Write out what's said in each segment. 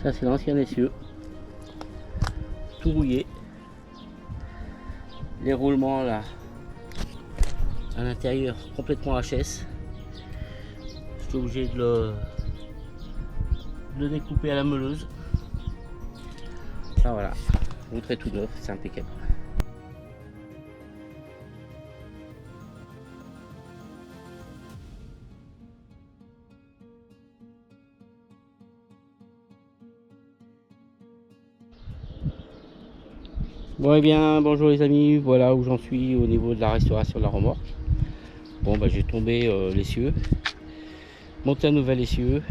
Ça c'est l'ancien essieu, tout rouillé. Les roulements là à l'intérieur complètement HS. J'étais obligé de le découper à la meuleuse. Enfin voilà, l'autre est tout neuf, c'est impeccable. Bon et bien bonjour les amis, voilà où j'en suis au niveau de la restauration de la remorque. Bon bah j'ai tombé l'essieu, monté un nouvel essieu,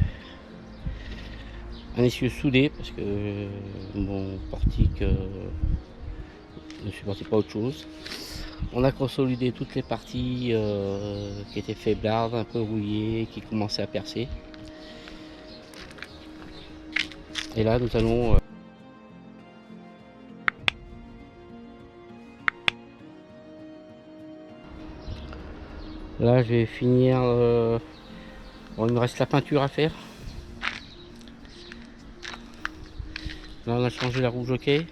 un essieu soudé parce que mon portique ne supportait pas autre chose. On a consolidé toutes les parties qui étaient faiblardes, un peu rouillées, qui commençaient à percer. Et là nous allons là je vais finir bon, il me reste la peinture à faire. Là on a changé la roue jockey.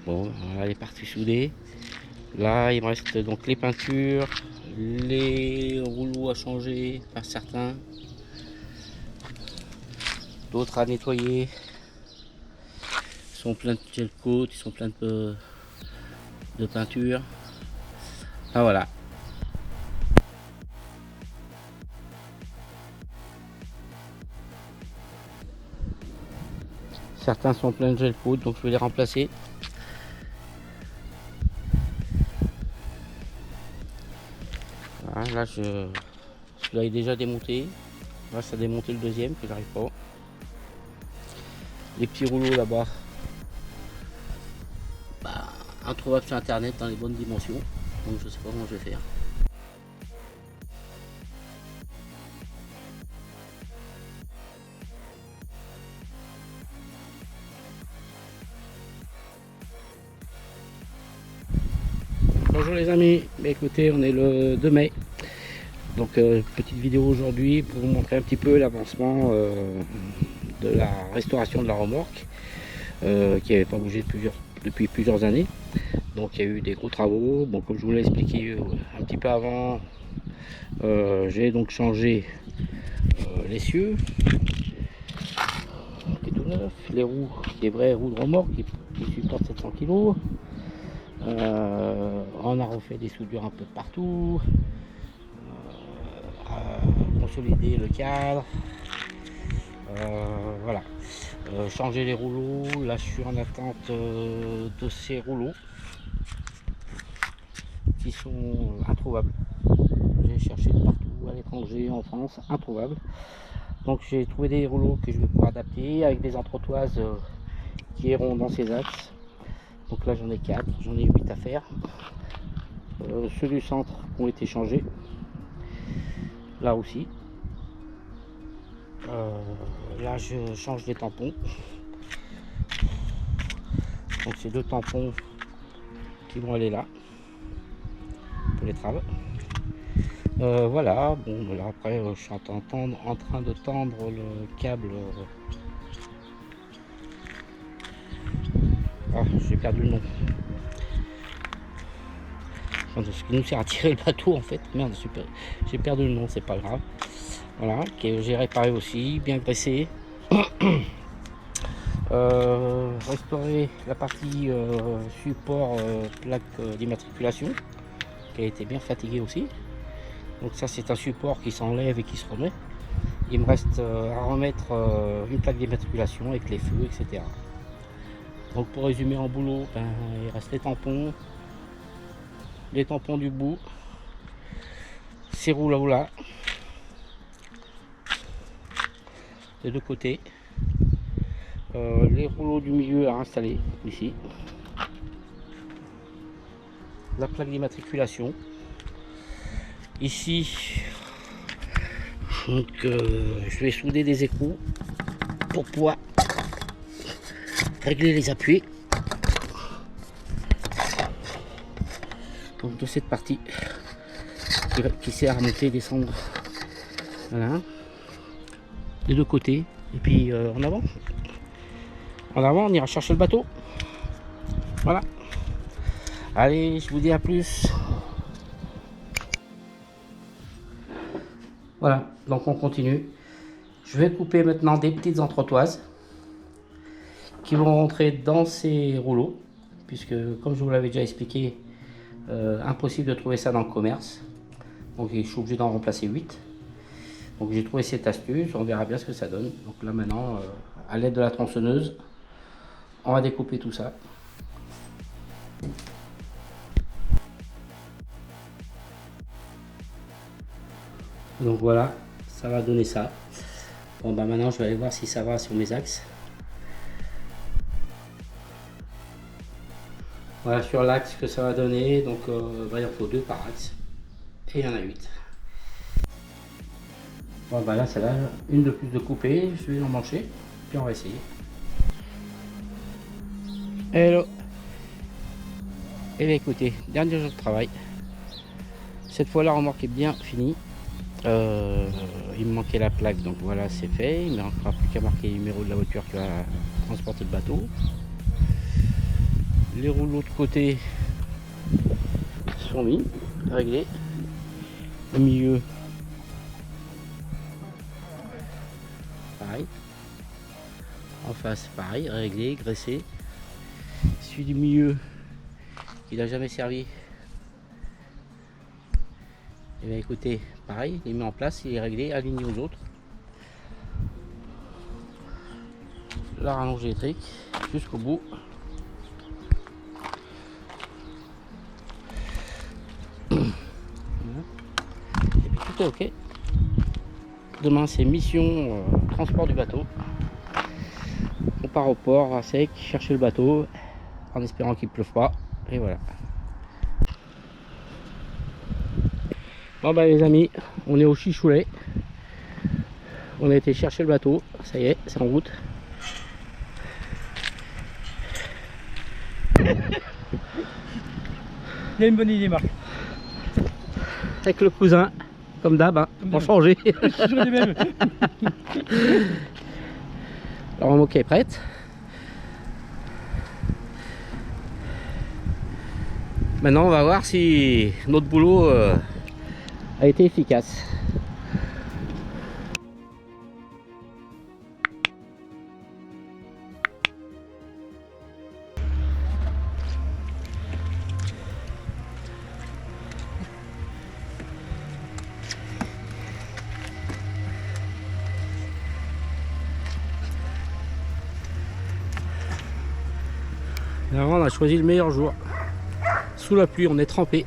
Bon voilà les parties soudées. Là il me reste donc les peintures, les rouleaux à changer par certains, d'autres à nettoyer. Ils sont pleins de gel coat, ils sont pleins de peinture. Ah voilà. Certains sont pleins de gel coat, donc je vais les remplacer. Voilà, là celui-là est déjà démonté. Là ça a démonté le deuxième que j'arrive pas. Les petits rouleaux là-bas, bah, introuvables sur internet dans les bonnes dimensions. Donc je sais pas comment je vais faire. Bonjour les amis, bah, écoutez on est le 2 mai. Donc petite vidéo aujourd'hui pour vous montrer un petit peu l'avancement de la restauration de la remorque qui n'avait pas bougé depuis plusieurs années. Donc il y a eu des gros travaux. Bon, comme je vous l'ai expliqué un petit peu avant, j'ai donc changé l'essieu qui est tout neuf, les roues, des vraies roues de remorque qui supportent 700 kg. On a refait des soudures un peu partout, consolider le cadre, voilà, changer les rouleaux. Là je suis en attente de ces rouleaux qui sont introuvables. J'ai cherché de partout à l'étranger, en France, introuvables. Donc j'ai trouvé des rouleaux que je vais pouvoir adapter avec des entretoises qui iront dans ces axes. Donc là j'en ai 4, j'en ai 8 à faire. Ceux du centre ont été changés. Là aussi. Là je change les tampons. Donc c'est 2 tampons qui vont aller là pour les traves. Voilà, bon là après je suis en train de tendre le câble. Ah, j'ai perdu le nom. Ce qui nous sert à tirer le bateau en fait. Merde, super. J'ai perdu le nom, c'est pas grave. Voilà, que j'ai réparé aussi, bien graissé. Restaurer la partie support plaque d'immatriculation qui a été bien fatiguée aussi. Donc ça c'est un support qui s'enlève et qui se remet. Il me reste à remettre une plaque d'immatriculation avec les feux, etc. Donc pour résumer en boulot, ben, il reste les tampons du bout, ces rouleaux là, des deux côtés, les rouleaux du milieu à installer ici, la plaque d'immatriculation ici. Donc je vais souder des écrous pour pouvoir régler les appuis. Donc de cette partie qui sert à monter et descendre. Voilà. des deux côtés. Et puis en avant. En avant, on ira chercher le bateau. Voilà. Allez, je vous dis à plus. Voilà, donc on continue. Je vais couper maintenant des petites entretoises qui vont rentrer dans ces rouleaux, puisque comme je vous l'avais déjà expliqué, impossible de trouver ça dans le commerce. Donc je suis obligé d'en remplacer 8. Donc j'ai trouvé cette astuce, on verra bien ce que ça donne. Donc là maintenant, à l'aide de la tronçonneuse, on va découper tout ça. Donc voilà, ça va donner ça. Bon bah maintenant je vais aller voir si ça va sur mes axes. Voilà sur l'axe que ça va donner, donc il en faut 2 par axe. Et il y en a 8. Bon bah là c'est là, une de plus de couper, je vais l'emmancher, puis on va essayer. Hello. Et bien écoutez, dernier jour de travail. Cette fois la remorque est bien finie. Il me manquait la plaque, donc voilà, c'est fait. Il ne me manquera plus qu'à marquer le numéro de la voiture qui va transporter le bateau. Les rouleaux de côté sont mis, réglés. Au milieu, pareil. En face, pareil, réglé, graissé. Celui du milieu, qui n'a jamais servi. Et bien écoutez, pareil, il est mis en place, il est réglé, aligné aux autres. La rallonge électrique jusqu'au bout. Et puis tout est ok. Demain c'est mission transport du bateau. On part au port à sec, chercher le bateau, en espérant qu'il ne pleuve pas. Et voilà. Bon bah les amis, on est au Chichoulet. On a été chercher le bateau, ça y est, c'est en route. Il a une bonne idée, Marc. Avec le cousin, comme d'hab, hein, pour changer. La remorque est prête. Maintenant on va voir si notre boulot a été efficace. Et avant, on a choisi le meilleur jour. Sous la pluie, on est trempé.